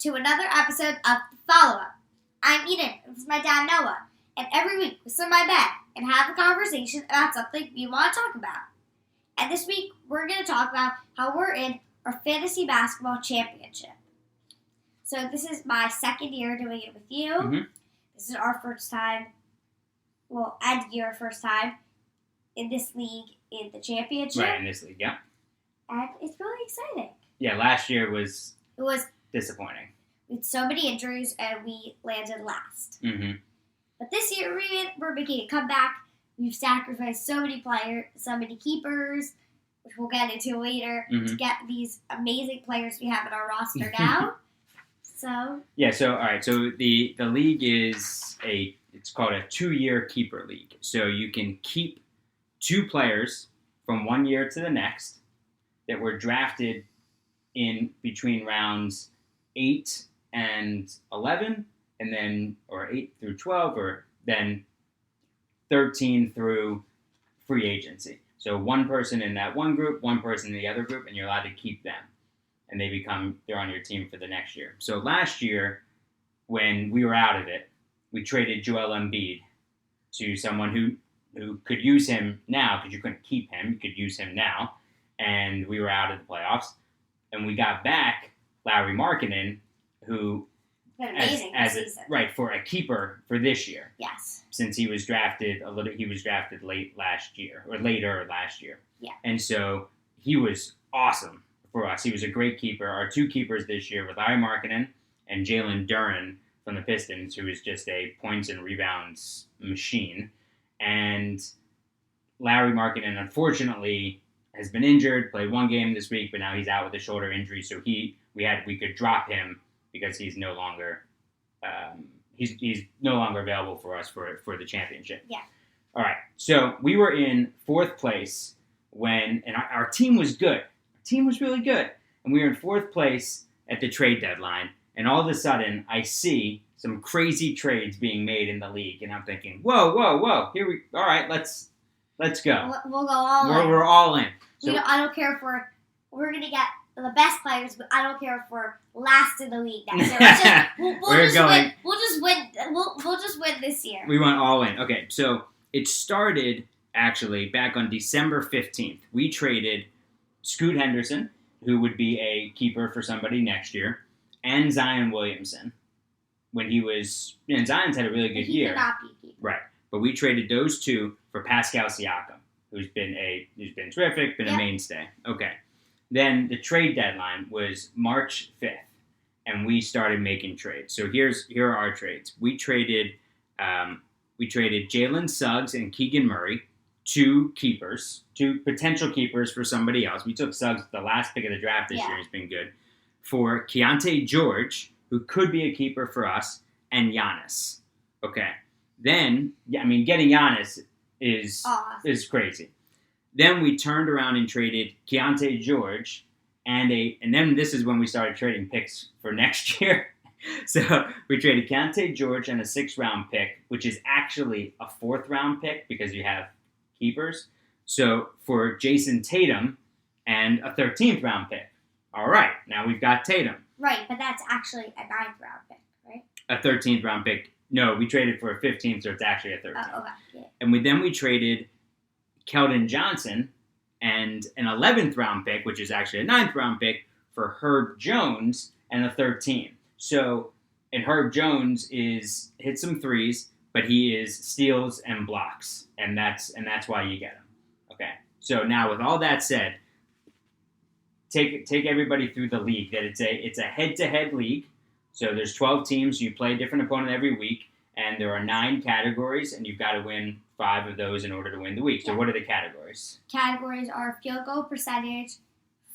to another episode of The Follow-Up. I'm Eden, and this is my dad Noah, and every week we sit in my bed and have a conversation about something we want to talk about. And this week we're going to talk about how we're in our fantasy basketball championship. So this is my second year doing it with you. Mm-hmm. This is our first time, and your first time in this league in the championship. Right, in this league, yeah. And it's really exciting. Yeah, last year It was disappointing. We had so many injuries, and we landed last. Mm-hmm. But this year, we're making a comeback. We've sacrificed so many players, so many keepers, which we'll get into later, to get these amazing players we have in our roster now. So all right. So the league is it's called a 2-year keeper league. So you can keep 2 players from 1 year to the next that were drafted in between rounds 8 and 11, and then, or 8 through 12, or then 13 through free agency. So one person in that one group, one person in the other group, and you're allowed to keep them. And they're on your team for the next year. So last year, when we were out of it, we traded Joel Embiid to someone who could use him now, because you couldn't keep him. You could use him now. And we were out of the playoffs. And we got back Lauri Markkanen, who an amazing season. Right, for a keeper for this year. Yes. Since he was drafted later last year. Yeah. And so he was awesome for us. He was a great keeper. Our 2 keepers this year were Lauri Markkanen and Jalen Duren from the Pistons, who is just a points and rebounds machine. And Lauri Markkanen, unfortunately, has been injured, played 1 game this week, but now he's out with a shoulder injury. So we could drop him because he's no longer he's no longer available for us for the championship. Yeah. All right. So we were in 4th place and our team was good. Our team was really good, and we were in 4th place at the trade deadline. And all of a sudden, I see some crazy trades being made in the league, and I'm thinking, whoa! All right, let's go. We'll go all in. We're all in. So, I don't care if we're going to get the best players, but I don't care if we're last in the league next year. We'll just win this year. We went all in. Okay, so it started actually back on December 15th. We traded Scoot Henderson, who would be a keeper for somebody next year, and Zion Williamson. Zion's had a really good year. He could not be a keeper. Right. But we traded those 2 for Pascal Siakam, who's been terrific, been a mainstay. Okay. Then the trade deadline was March 5th, and we started making trades. So here are our trades. We traded Jalen Suggs and Keegan Murray, 2 potential keepers for somebody else. We took Suggs, the last pick of the draft this year. He's been good. For Keontae George, who could be a keeper for us, and Giannis. Okay. Then, getting Giannis is crazy. Then we turned around and traded Keontae George and then this is when we started trading picks for next year. So we traded Keontae George and a 6th round pick, which is actually a 4th round pick because you have keepers. So for Jason Tatum and a 13th round pick. All right, now we've got Tatum. Right, but that's actually a 9th round pick, right? A 13th round pick. No, we traded for a 15th, so it's actually a 13th. Oh, okay. Yeah. And we traded Keldon Johnson and an 11th round pick, which is actually a 9th round pick, for Herb Jones and a 13th. So, and Herb Jones hit some threes, but he is steals and blocks, and that's why you get him. Okay. So now, with all that said, take everybody through the league. That it's a head-to-head league. So there's 12 teams. You play a different opponent every week, and there are 9 categories, and you've got to win 5 of those in order to win the week. So what are the categories? Categories are field goal percentage,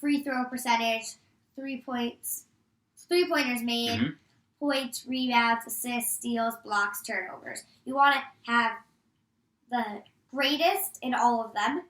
free throw percentage, 3-pointers made, points, rebounds, assists, steals, blocks, turnovers. You want to have the greatest in all of them,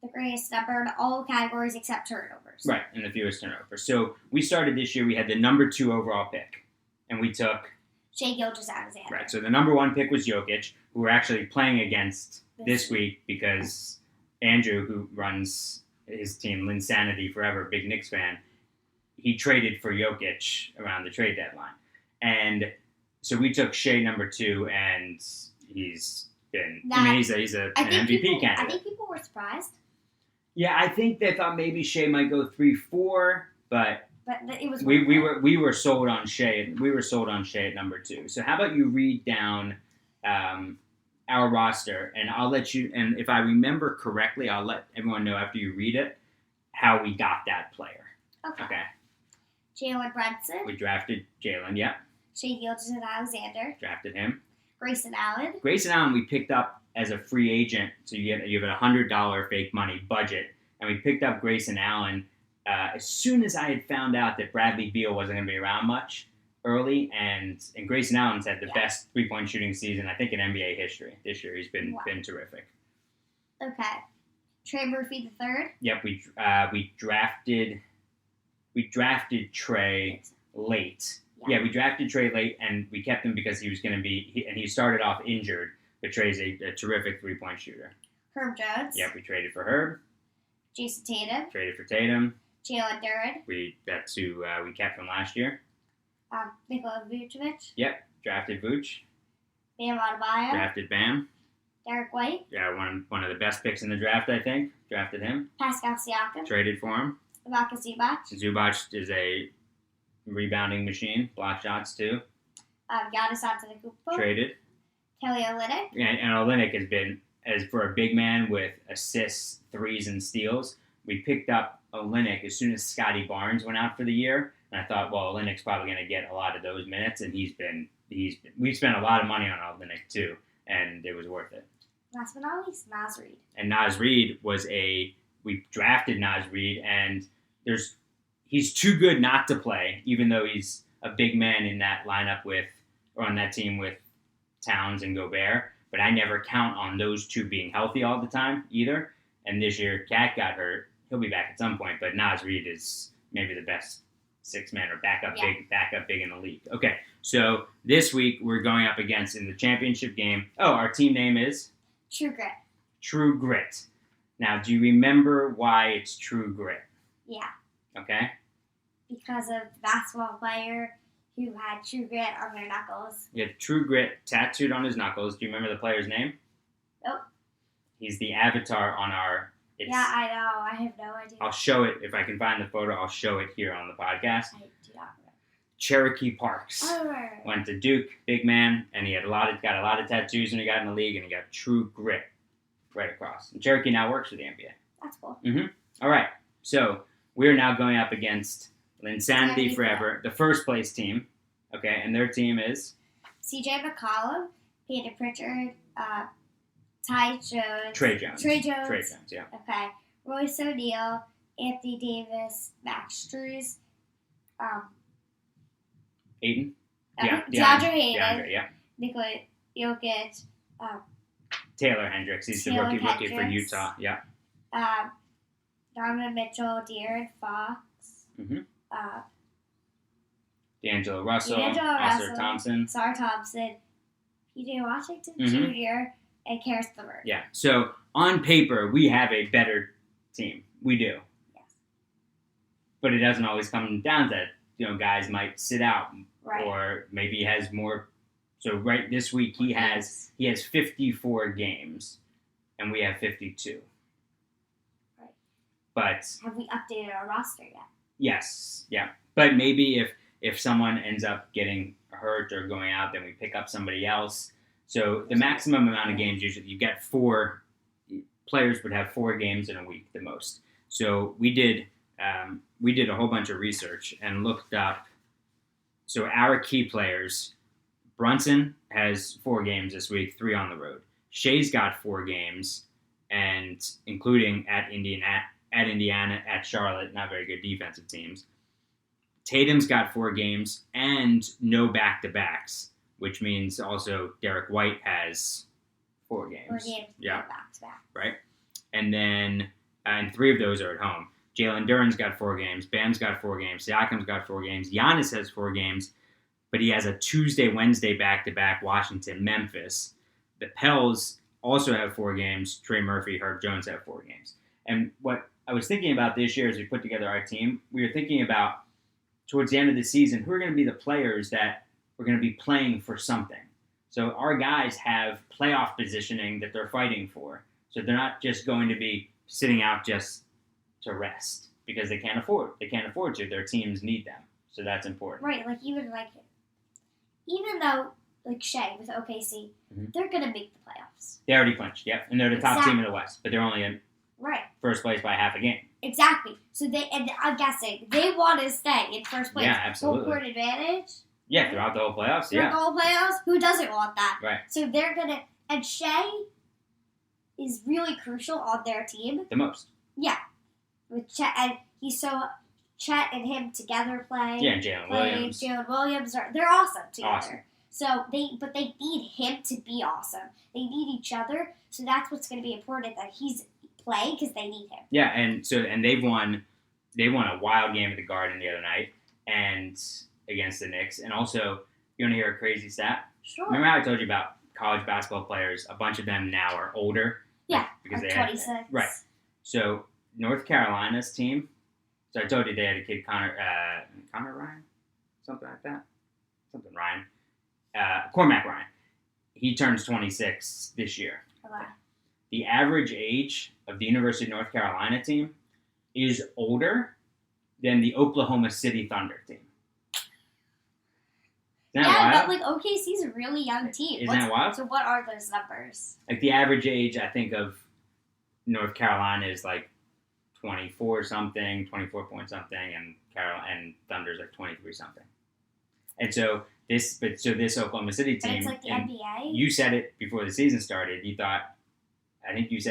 the greatest number in all categories except turnovers. Right, and the fewest turnovers. So we started this year, we had the number 2 overall pick, and we took Shai Gilgeous-Alexander. Right, so the number 1 pick was Jokic, who we're actually playing against this week because Andrew, who runs his team, Linsanity Forever, big Knicks fan, he traded for Jokic around the trade deadline. And so we took Shea number 2, and he's been, he's an MVP candidate. I think people were surprised. Yeah, I think they thought maybe Shea might go 3-4, but it was we were sold on Shea. We were sold on Shea at number 2. So how about you read down our roster, and I'll let you. And if I remember correctly, I'll let everyone know after you read it how we got that player. Okay. Jalen Brunson. We drafted Jalen. Yep. Shea Gilgeous-Alexander. Drafted him. Grayson Allen. Grayson Allen we picked up as a free agent, so you have a $100 fake money budget, and we picked up Grayson Allen as soon as I had found out that Bradley Beal wasn't going to be around much early, and Grayson Allen's had the best 3-point shooting season I think in NBA history this year. He's been terrific. Okay, Trey Murphy III. Yep, we drafted Trey late. Yeah, we drafted Trey late, and we kept him because he was going to be, and he started off injured, but Trey's a terrific 3-point shooter. Herb Jones. Yep, we traded for Herb. Jason Tatum. Traded for Tatum. Jalen Duren. That's who we kept from last year. Nikola Vucevic. Yep, drafted Vooch. Bam Adebayo. Drafted Bam. Derek White. Yeah, one of the best picks in the draft, I think. Drafted him. Pascal Siakam. Traded for him. Ivica Zubac. Zubac is a rebounding machine. Block shots, too. Giannis Antetokounmpo. Traded. Kelly Olynyk. And Olynyk has been, as for a big man with assists, threes, and steals, we picked up Olynyk as soon as Scotty Barnes went out for the year. And I thought, well, Olynyk's probably going to get a lot of those minutes, and we've spent a lot of money on Olynyk, too, and it was worth it. Last but not least, Naz Reid. And Naz Reid we drafted Naz Reid, and he's too good not to play, even though he's a big man in that lineup on that team with Towns and Gobert. But I never count on those two being healthy all the time either. And this year, Cat got hurt. He'll be back at some point, but Naz Reid is maybe the best 6-man or backup big in the league. Okay, so this week we're going up against in the championship game. Oh, our team name is? True Grit. True Grit. Now, do you remember why it's True Grit? Yeah. Okay. Because of the basketball player who had True Grit on their knuckles. He had True Grit tattooed on his knuckles. Do you remember the player's name? Nope. He's the avatar on our... Yeah, I know. I have no idea. I'll show it. If I can find the photo, I'll show it here on the podcast. I do not remember. Cherokee Parks. Oh. Went to Duke, big man, and he got a lot of tattoos when he got in the league, and he got True Grit right across. And Cherokee now works for the NBA. That's cool. Mm-hmm. All right. So we're now going up against Linsanity Forever, the first place team. Okay, and their team is? CJ McCollum, Peter Pritchard, Ty Jones. Trey Jones, yeah. Okay. Royce O'Neal, Anthony Davis, Max Strus, Aiden? DeAndre Hayden. DeAndre, yeah. Nikola Jokic. Taylor Hendricks. He's the rookie for Utah. Yeah. Donovan Mitchell, De'Aaron Fox. Mm-hmm. D'Angelo Russell. Ausar Thompson. Ausar Thompson. P.J. Washington Jr. and Karis LeVert. Yeah. So on paper, we have a better team. We do. Yes. But it doesn't always come down to that. Guys might sit out, right. Or maybe he has more. So right this week he has 54 games, and we have 52. Right. But have we updated our roster yet? Yes. Yeah. But maybe if someone ends up getting hurt or going out, then we pick up somebody else. So the maximum amount of games usually you get 4 players would have 4 games in a week the most. So we did a whole bunch of research and looked up. So our key players, Brunson has 4 games this week, 3 on the road. Shea's got 4 games, and including at Indiana, at Charlotte, not very good defensive teams. Tatum's got 4 games and no back-to-backs, which means also Derek White has 4 games. 4 games, yeah, back-to-back. Right? And then, and 3 of those are at home. Jalen Duren's got 4 games. Bam's got 4 games. Siakam's got 4 games. Giannis has 4 games, but he has a Tuesday, Wednesday back-to-back, Washington, Memphis. The Pels also have 4 games. Trey Murphy, Herb Jones have 4 games. And what I was thinking about this year as we put together our team, we were thinking about towards the end of the season, who are going to be the players that are going to be playing for something. So our guys have playoff positioning that they're fighting for. So they're not just going to be sitting out just to rest because they can't afford to. Their teams need them. So that's important. Right, even though Shea with OKC, they're gonna make the playoffs. They already clinched, yep, and they're the top team in the West, but they're only in first place by half a game. Exactly. So I'm guessing they want to stay in first place. Yeah, absolutely. Home court advantage. Yeah, throughout the whole playoffs. Throughout the whole playoffs, who doesn't want that? Right. So they're gonna, and Shea is really crucial on their team. The most. Yeah, with Chet, and Chet and him together play. Yeah, Jalen Williams. Jalen Williams they're awesome together. Awesome. So they need him to be awesome. They need each other. So that's what's going to be important, that he's playing because they need him. Yeah, and they've won a wild game at the Garden the other night and against the Knicks. And also, you want to hear a crazy stat? Sure. Remember how I told you about college basketball players? A bunch of them now are older. Yeah, because like they 26. Right. So North Carolina's team. So I told you they had a kid, Connor Ryan, something like that, Ryan, Cormac Ryan. He turns 26 this year. Okay. The average age of the University of North Carolina team is older than the Oklahoma City Thunder team. Isn't that wild? But OKC's a really young team. Isn't that wild? So what are those numbers? The average age, I think, of North Carolina is 24 something, 24 point something, and Thunder's 23 something. And so this Oklahoma City team. But it's the NBA. You said it before the season started. You thought it was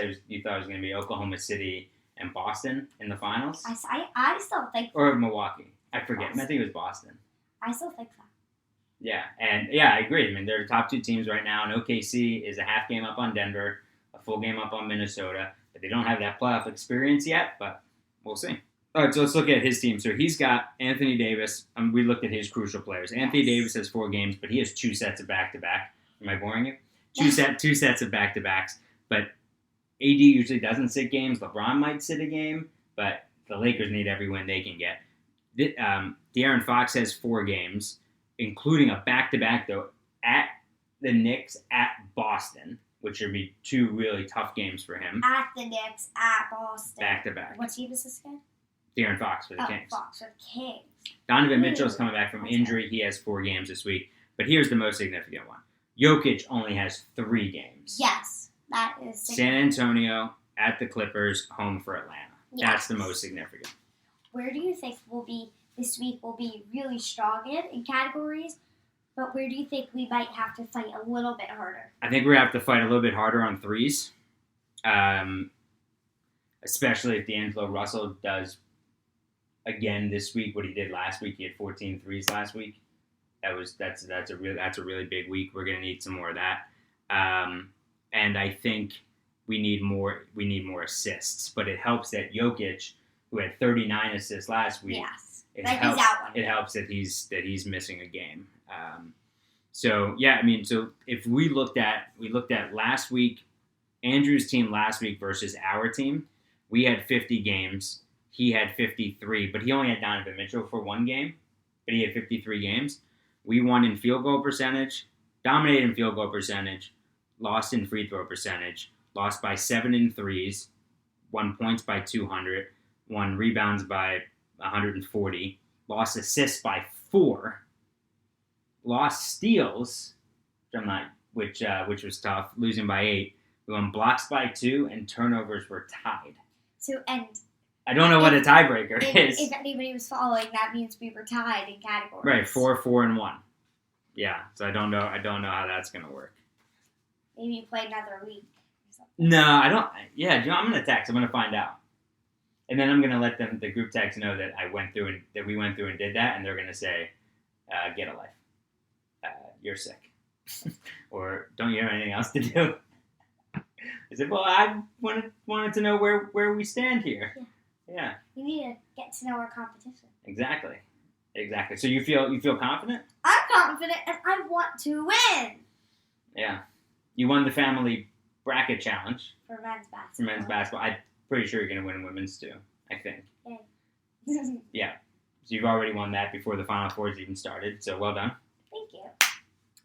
going to be Oklahoma City and Boston in the finals. I still think. Or Milwaukee. I forget. Boston. I think it was Boston. I still think that. Yeah, and I agree. I mean, they're the top two teams right now, and OKC is a half game up on Denver, a full game up on Minnesota. But they don't have that playoff experience yet, but we'll see. All right, so let's look at his team. So he's got Anthony Davis. We looked at his crucial players. Anthony Davis has 4 games, but he has 2 sets of back-to-back. Am I boring you? Two sets of back-to-backs. But AD usually doesn't sit games. LeBron might sit a game, but the Lakers need every win they can get. De'Aaron Fox has 4 games, including a back-to-back, though, at the Knicks, at Boston, which would be 2 really tough games for him. At the Knicks, at Boston. Back-to-back. What team is this again? De'Aaron Fox for the Kings. Fox for the Kings. Donovan Mitchell's coming back from injury. He has 4 games this week. But here's the most significant one. Jokic only has 3 games. Yes, that is significant. San Antonio, at the Clippers, home for Atlanta. Yes. That's the most significant. Where do you think this week will be really strong in categories? But where do you think we might have to fight a little bit harder? I think we have to fight a little bit harder on threes. Especially if D'Angelo Russell does again this week what he did last week. He had 14 threes last week. That's a really big week. We're gonna need some more of that. And I think we need more assists. But it helps that Jokic, who had 39 assists last week, it helps that he's missing a game. So if we looked at last week, Andrew's team last week versus our team, we had 50 games. He had 53, but he only had Donovan Mitchell for 1 game, but he had 53 games. We won in field goal percentage, dominated in field goal percentage, lost in free throw percentage, lost by 7 in threes, won points by 200, won rebounds by 140, lost assists by 4, lost steals, which was tough, losing by 8. We won blocks by 2, and turnovers were tied. I don't know what a tiebreaker is. If anybody was following, that means we were tied in categories. Right, 4, 4, and 1. Yeah, so I don't know how that's gonna work. Maybe you play another week or something. No, I don't. Yeah, I'm gonna text. I'm gonna find out, and then I'm gonna let the group text know that we went through and did that, and they're gonna say, "Get a life. You're sick," or "Don't you have anything else to do?" I said, "Well, I wanted to know where we stand here." Yeah. You need to get to know our competition. Exactly. So you feel confident? I'm confident, and I want to win. Yeah. You won the family bracket challenge. For men's basketball. I'm pretty sure you're going to win women's too, I think. Yeah. Yeah. So you've already won that before the Final Fours even started. So well done. Thank you.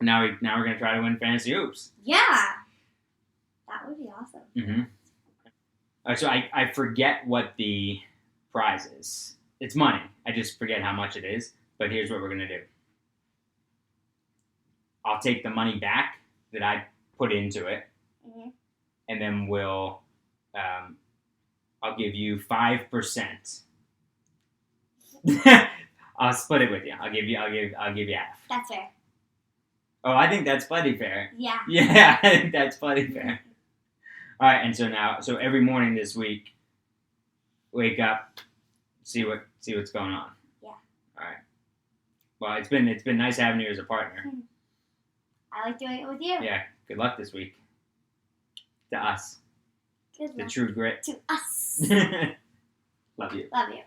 Now we're going to try to win Fantasy Hoops. Yeah. That would be awesome. Mm-hmm. All right, so I forget what the prize is. It's money. I just forget how much it is. But here's what we're going to do. I'll take the money back that I put into it. Mm-hmm. And then I'll give you 5%. I'll split it with you. I'll give you half. That's fair. Oh, I think that's plenty fair. Yeah. Yeah, I think that's plenty fair. All right, and so every morning this week, wake up, see what's going on. Yeah. All right. Well, it's been nice having you as a partner. I like doing it with you. Yeah. Good luck this week. To us. Good luck. The true grit. To us. Love you. Love you.